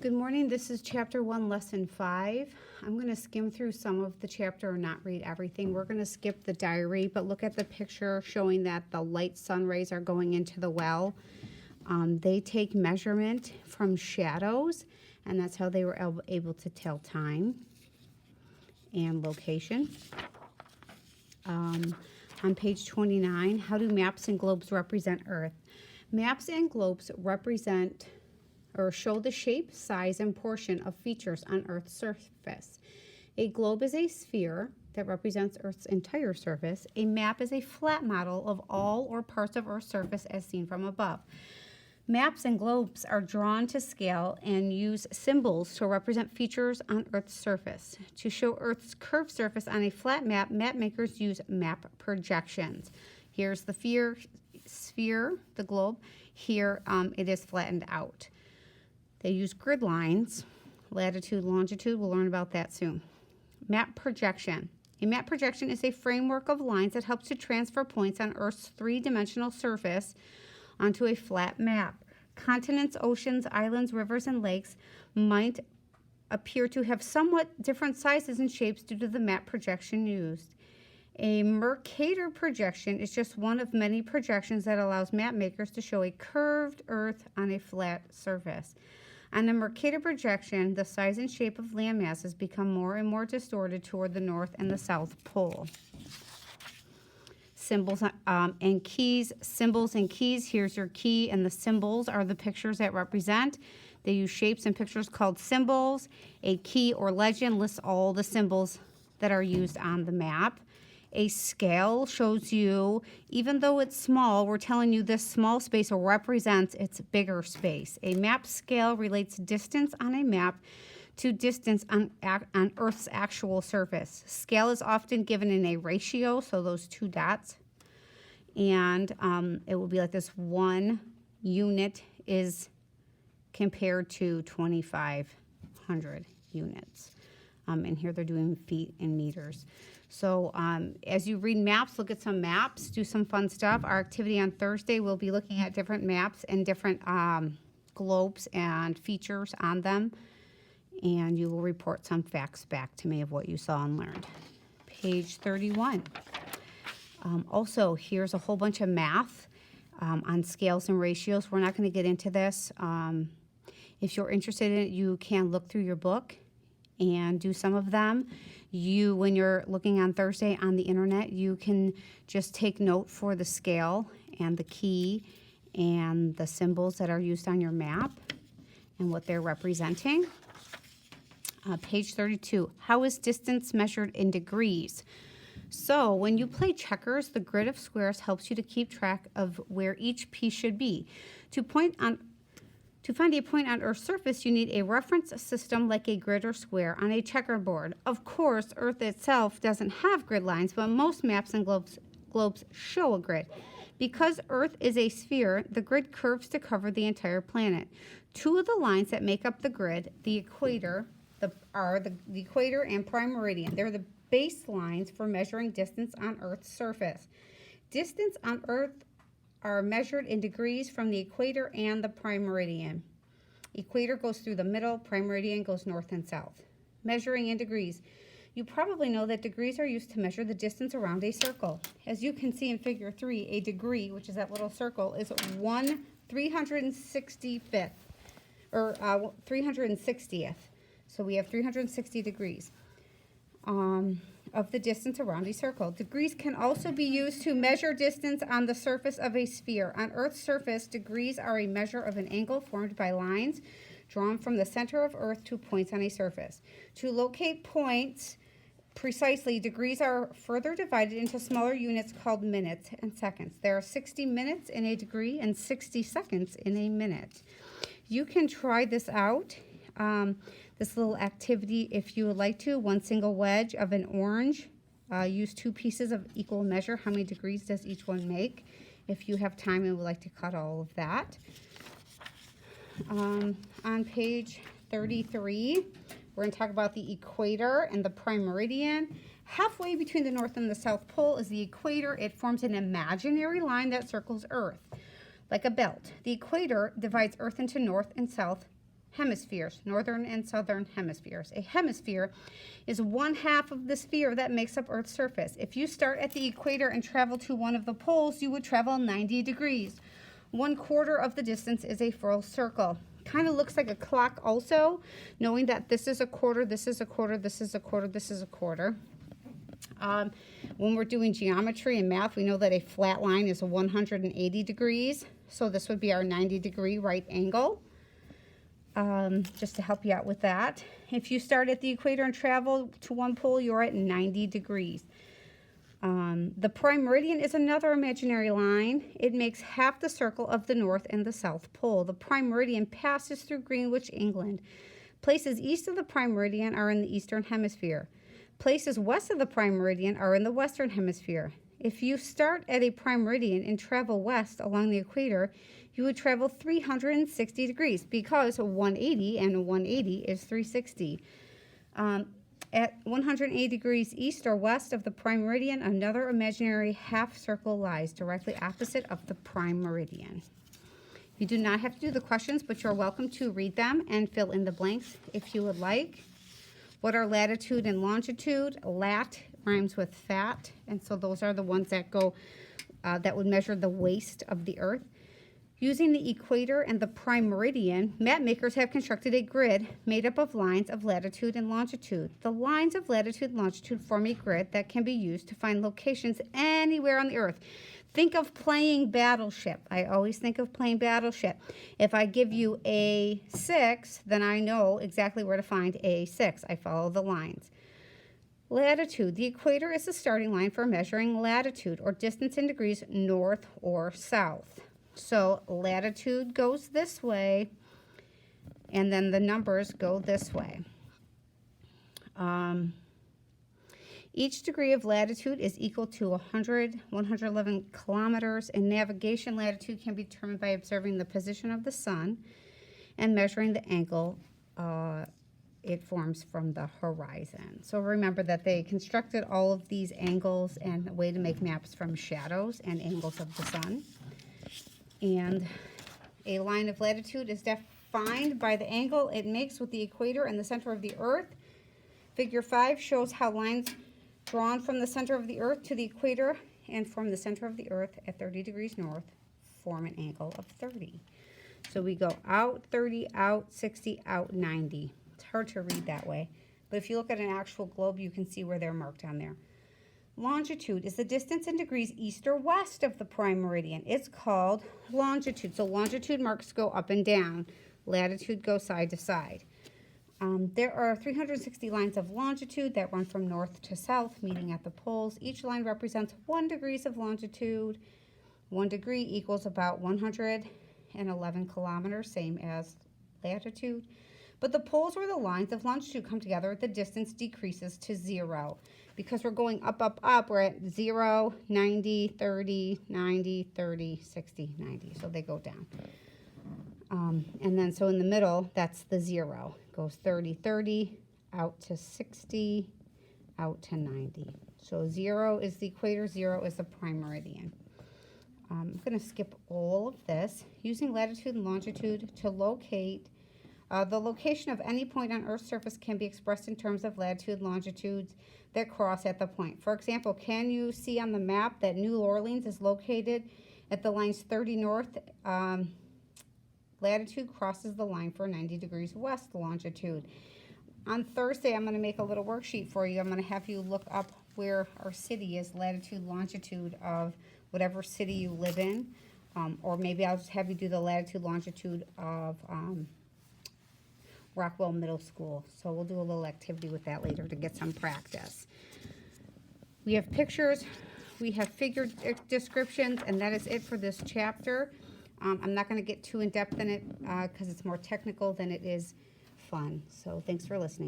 Good morning. This is Chapter 1, Lesson 5. I'm going to skim through some of the chapter and not read everything. We're going to skip the diary, but look at the picture showing that the light sun rays are going into the well. They take measurement from shadows, and that's how they were able to tell time and location. On page 29, how do maps and globes represent Earth? Maps and globes represent or show the shape, size, and portion of features on Earth's surface. A globe is a sphere that represents Earth's entire surface. A map is a flat model of all or parts of Earth's surface as seen from above. Maps and globes are drawn to scale and use symbols to represent features on Earth's surface. To show Earth's curved surface on a flat map, map makers use map projections. Here's the sphere, the globe. Here it is flattened out. They use grid lines, latitude, longitude. We'll learn about that soon. Map projection. A map projection is a framework of lines that helps to transfer points on Earth's three-dimensional surface onto a flat map. Continents, oceans, islands, rivers, and lakes might appear to have somewhat different sizes and shapes due to the map projection used. A Mercator projection is just one of many projections that allows map makers to show a curved Earth on a flat surface. On a Mercator projection, the size and shape of land masses become more and more distorted toward the North and the South Pole. Symbols and keys. Symbols and keys. Here's your key, and the symbols are the pictures that represent. They use shapes and pictures called symbols. A key or legend lists all the symbols that are used on the map. A scale shows you, even though it's small, we're telling you this small space represents its bigger space. A map scale relates distance on a map to distance on Earth's actual surface. Scale is often given in a ratio, so those two dots. And it will be like this: 1 unit is compared to 2,500 units. And here they're doing feet and meters. So as you read maps, look at some maps, do some fun stuff. Our activity on Thursday, we'll be looking at different maps and different globes and features on them. And you will report some facts back to me of what you saw and learned. Page 31. Also, here's a whole bunch of math on scales and ratios. We're not going to get into this. If you're interested in it, you can look through your book and do some of them. When you're looking on Thursday on the internet, you can just take note for the scale and the key and the symbols that are used on your map and what they're representing. Page 32, how is distance measured in degrees? So when you play checkers, the grid of squares helps you to keep track of where each piece should be. To find a point on Earth's surface, you need a reference system like a grid or square on a checkerboard. Of course, Earth itself doesn't have grid lines, but most maps and globes show a grid. Because Earth is a sphere, the grid curves to cover the entire planet. Two of the lines that make up the grid, the equator, are the equator and prime meridian. They're the baselines for measuring distance on Earth's surface. Distance on Earth are measured in degrees from the equator and the prime meridian. Equator goes through the middle, prime meridian goes north and south. Measuring in degrees. You probably know that degrees are used to measure the distance around a circle. As you can see in figure 3, a degree, which is that little circle, is 1/365th, or 360th. So we have 360 degrees. Of the distance around a circle. Degrees can also be used to measure distance on the surface of a sphere. On Earth's surface, degrees are a measure of an angle formed by lines drawn from the center of Earth to points on a surface. To locate points precisely, degrees are further divided into smaller units called minutes and seconds. There are 60 minutes in a degree and 60 seconds in a minute. You can try this out. This little activity, if you would like to. 1 single wedge of an orange. Use 2 pieces of equal measure. How many degrees does each one make? If you have time and would like to cut all of that. On page 33, we're going to talk about the equator and the prime meridian. Halfway between the North and the South Pole is the equator. It forms an imaginary line that circles Earth like a belt. The equator divides Earth into North and South hemispheres, northern and southern hemispheres. A hemisphere is one half of the sphere that makes up Earth's surface. If you start at the equator and travel to one of the poles, you would travel 90 degrees. 1/4 of the distance is a full circle. Kind of looks like a clock also, knowing that this is a quarter, this is a quarter, this is a quarter, this is a quarter. When we're doing geometry and math, we know that a flat line is 180 degrees. So this would be our 90-degree right angle, just to help you out with that. If you start at the equator and travel to one pole, you're at 90 degrees. The prime meridian is another imaginary line. It makes half the circle of the North and the South Pole. The prime meridian passes through Greenwich, England. Places east of the prime meridian are in the eastern hemisphere. Places west of the prime meridian are in the western hemisphere. If you start at a prime meridian and travel west along the equator, you would travel 360 degrees because 180 and 180 is 360. At 180 degrees east or west of the prime meridian, another imaginary half circle lies directly opposite of the prime meridian. You do not have to do the questions, but you're welcome to read them and fill in the blanks if you would like. What are latitude and longitude? Lat rhymes with fat, and so those are the ones that go, that would measure the waist of the Earth. Using the equator and the prime meridian, map makers have constructed a grid made up of lines of latitude and longitude. The lines of latitude and longitude form a grid that can be used to find locations anywhere on the Earth. Think of playing Battleship. I always think of playing Battleship. If I give you A6, then I know exactly where to find A6. I follow the lines. Latitude. The equator is the starting line for measuring latitude, or distance in degrees north or south. So latitude goes this way, and then the numbers go this way. Each degree of latitude is equal to 111 kilometers, and navigation latitude can be determined by observing the position of the sun and measuring the angle it forms from the horizon. So remember that they constructed all of these angles and a way to make maps from shadows and angles of the sun. And a line of latitude is defined by the angle it makes with the equator and the center of the Earth. Figure 5 shows how lines drawn from the center of the Earth to the equator and from the center of the Earth at 30 degrees north form an angle of 30. So we go out 30, out 60, out 90. It's hard to read that way, but if you look at an actual globe, you can see where they're marked on there. Longitude is the distance in degrees east or west of the prime meridian. It's called longitude. So longitude marks go up and down. Latitude goes side to side. There are 360 lines of longitude that run from north to south, meeting at the poles. Each line represents 1 degree of longitude. 1 degree equals about 111 kilometers, same as latitude. But the poles where the lines of longitude come together, the distance decreases to 0. Because we're going up, up, up, we're at 0, 90, 30, 90, 30, 60, 90. So they go down. And then so in the middle, that's the 0. It goes 30, 30, out to 60, out to 90. So 0 is the equator, 0 is the prime meridian. I'm going to skip all of this. Using latitude and longitude to locate the location of any point on Earth's surface can be expressed in terms of latitude and longitudes that cross at the point. For example, can you see on the map that New Orleans is located at the lines 30 north? Latitude crosses the line for 90 degrees west longitude. On Thursday, I'm going to make a little worksheet for you. I'm going to have you look up where our city is, latitude, longitude of whatever city you live in. Or maybe I'll just have you do the latitude, longitude of Rockwell Middle School. So we'll do a little activity with that later to get some practice. We have pictures, we have figure descriptions, and that is it for this chapter. I'm not going to get too in-depth in it because it's more technical than it is fun. So thanks for listening.